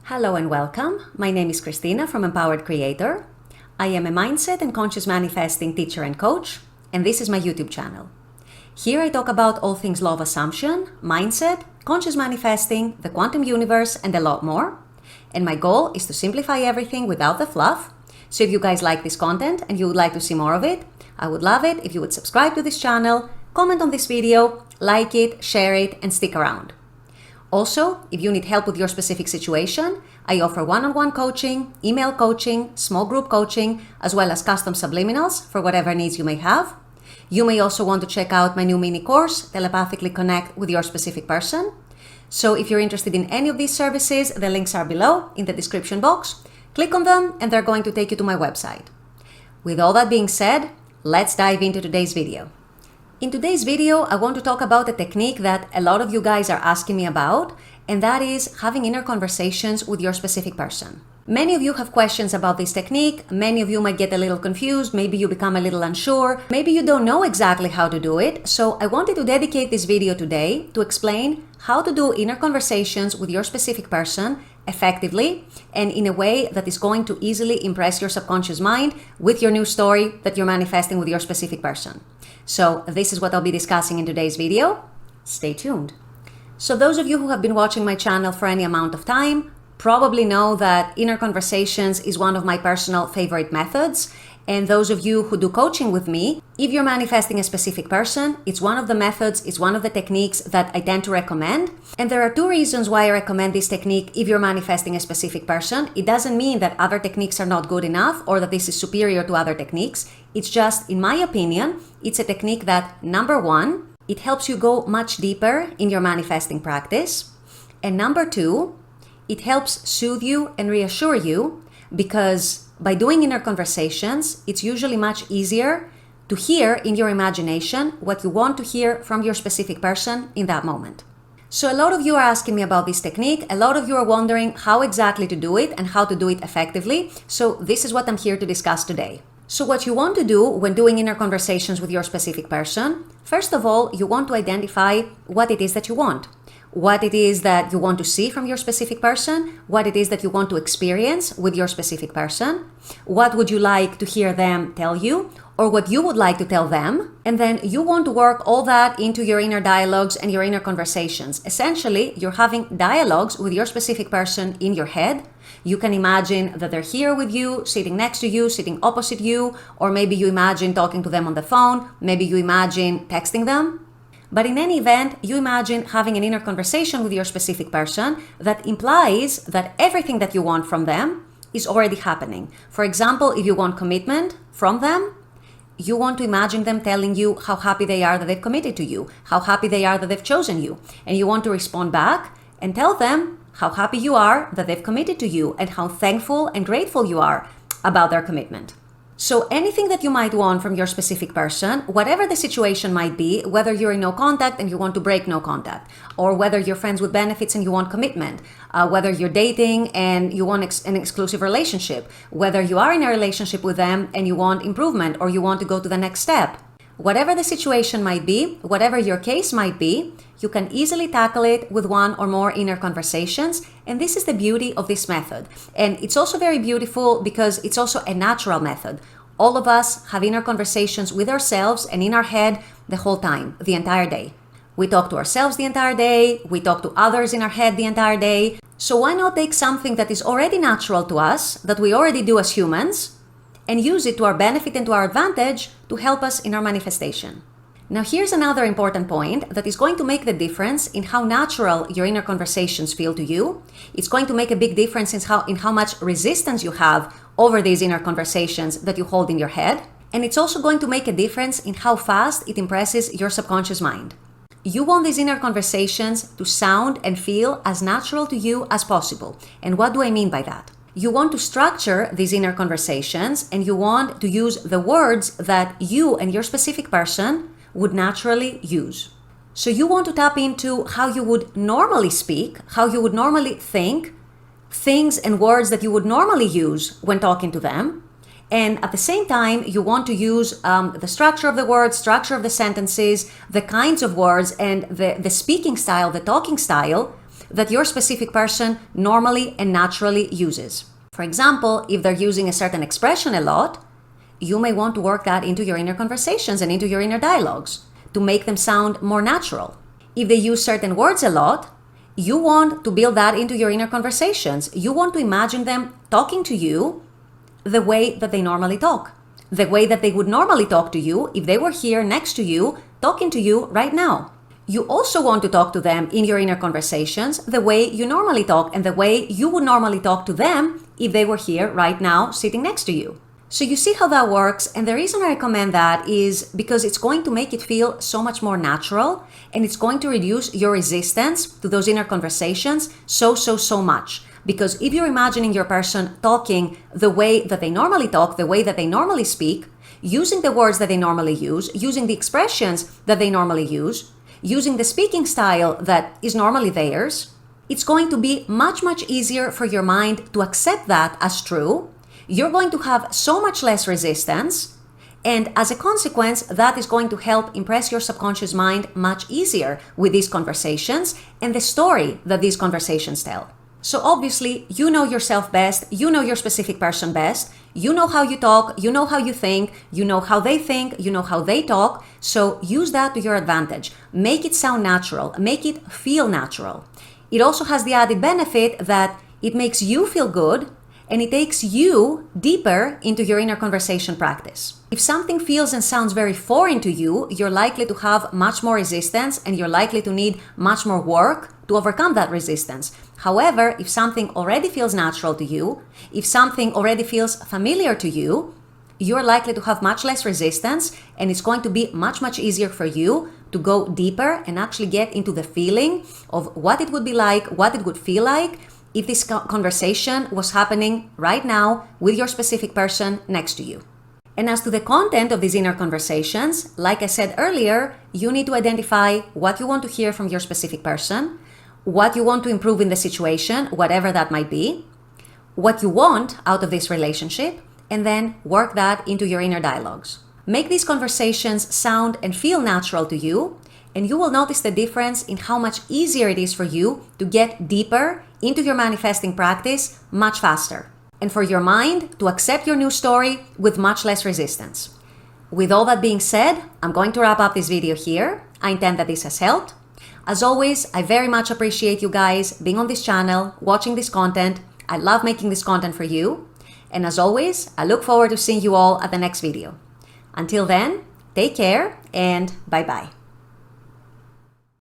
Hello and welcome. My name is Christina from Empowered Creator. I am a mindset and conscious manifesting teacher and coach, and this is my YouTube channel. Here I talk about all things law of assumption, mindset, conscious manifesting, the quantum universe, and a lot more. And my goal is to simplify everything without the fluff. So if you guys like this content and you would like to see more of it, I would love it if you would subscribe to this channel, comment on this video, like it, share it, and stick around. Also, if you need help with your specific situation, I offer one-on-one coaching, email coaching, small group coaching, as well as custom subliminals for whatever needs you may have. You may also want to check out my new mini course, Telepathically Connect with Your Specific Person. So if you're interested in any of these services, the links are below in the description box. Click on them and they're going to take you to my website. With all that being said, let's dive into today's video. In today's video, I want to talk about a technique that a lot of you guys are asking me about, and that is having inner conversations with your specific person. Many of you have questions about this technique. Many of you might get a little confused. Maybe you become a little unsure. Maybe you don't know exactly how to do it. So I wanted to dedicate this video today to explain how to do inner conversations with your specific person effectively and in a way that is going to easily impress your subconscious mind with your new story that you're manifesting with your specific person. So this is what I'll be discussing in today's video. Stay tuned. So those of you who have been watching my channel for any amount of time probably know that inner conversations is one of my personal favorite methods. And those of you who do coaching with me, if you're manifesting a specific person, it's one of the methods, it's one of the techniques that I tend to recommend. And there are two reasons why I recommend this technique if you're manifesting a specific person. It doesn't mean that other techniques are not good enough or that this is superior to other techniques. It's just, in my opinion, it's a technique that, number one, it helps you go much deeper in your manifesting practice. And number two, it helps soothe you and reassure you because by doing inner conversations, it's usually much easier to hear in your imagination what you want to hear from your specific person in that moment. So a lot of you are asking me about this technique. A lot of you are wondering how exactly to do it and how to do it effectively. So this is what I'm here to discuss today. So what you want to do when doing inner conversations with your specific person, first of all, you want to identify what it is that you want. What it is that you want to see from your specific person, what it is that you want to experience with your specific person, what would you like to hear them tell you, or what you would like to tell them, and then you want to work all that into your inner dialogues and your inner conversations. Essentially, you're having dialogues with your specific person in your head. You can imagine that they're here with you, sitting next to you, sitting opposite you, or maybe you imagine talking to them on the phone, maybe you imagine texting them. But in any event, you imagine having an inner conversation with your specific person that implies that everything that you want from them is already happening. For example, if you want commitment from them, you want to imagine them telling you how happy they are that they've committed to you, how happy they are that they've chosen you. And you want to respond back and tell them how happy you are that they've committed to you and how thankful and grateful you are about their commitment. So anything that you might want from your specific person, whatever the situation might be, whether you're in no contact and you want to break no contact, or whether you're friends with benefits and you want commitment, whether you're dating and you want an exclusive relationship, whether you are in a relationship with them and you want improvement or you want to go to the next step. Whatever the situation might be, whatever your case might be, you can easily tackle it with one or more inner conversations. And this is the beauty of this method. And it's also very beautiful because it's also a natural method. All of us have inner conversations with ourselves and in our head the whole time, the entire day. We talk to ourselves the entire day. We talk to others in our head the entire day. So why not take something that is already natural to us, that we already do as humans, and use it to our benefit and to our advantage to help us in our manifestation. Now here's another important point that is going to make the difference in how natural your inner conversations feel to you. It's going to make a big difference in how much resistance you have over these inner conversations that you hold in your head. And it's also going to make a difference in how fast it impresses your subconscious mind. You want these inner conversations to sound and feel as natural to you as possible. And what do I mean by that? You want to structure these inner conversations and you want to use the words that you and your specific person would naturally use. So you want to tap into how you would normally speak, how you would normally think, things and words that you would normally use when talking to them. And at the same time, you want to use the structure of the words, structure of the sentences, the kinds of words, and the speaking style, the talking style that your specific person normally and naturally uses. For example, if they're using a certain expression a lot, you may want to work that into your inner conversations and into your inner dialogues to make them sound more natural. If they use certain words a lot, you want to build that into your inner conversations. You want to imagine them talking to you the way that they normally talk, the way that they would normally talk to you if they were here next to you, talking to you right now. You also want to talk to them in your inner conversations the way you normally talk and the way you would normally talk to them if they were here right now sitting next to you. So you see how that works, and the reason I recommend that is because it's going to make it feel so much more natural, and it's going to reduce your resistance to those inner conversations so much. Because if you're imagining your person talking the way that they normally talk, the way that they normally speak, using the words that they normally use, using the expressions that they normally use, using the speaking style that is normally theirs, it's going to be much easier for your mind to accept that as true. You're going to have so much less resistance, and as a consequence, that is going to help impress your subconscious mind much easier with these conversations and the story that these conversations tell. So obviously, you know yourself best, you know your specific person best, you know how you talk, you know how you think, you know how they talk, so use that to your advantage. Make it sound natural, make it feel natural. It also has the added benefit that it makes you feel good, and it takes you deeper into your inner conversation practice. If something feels and sounds very foreign to you, you're likely to have much more resistance and you're likely to need much more work to overcome that resistance. However, if something already feels natural to you, if something already feels familiar to you, you're likely to have much less resistance, and it's going to be much easier for you to go deeper and actually get into the feeling of what it would be like, what it would feel like if this conversation was happening right now with your specific person next to you. And as to the content of these inner conversations, like I said earlier, you need to identify what you want to hear from your specific person, what you want to improve in the situation, whatever that might be, what you want out of this relationship, and then work that into your inner dialogues. Make these conversations sound and feel natural to you, and you will notice the difference in how much easier it is for you to get deeper into your manifesting practice much faster, and for your mind to accept your new story with much less resistance. With all that being said, I'm going to wrap up this video here. I intend that this has helped. As always, I very much appreciate you guys being on this channel, watching this content. I love making this content for you. And as always, I look forward to seeing you all at the next video. Until then, take care and bye-bye.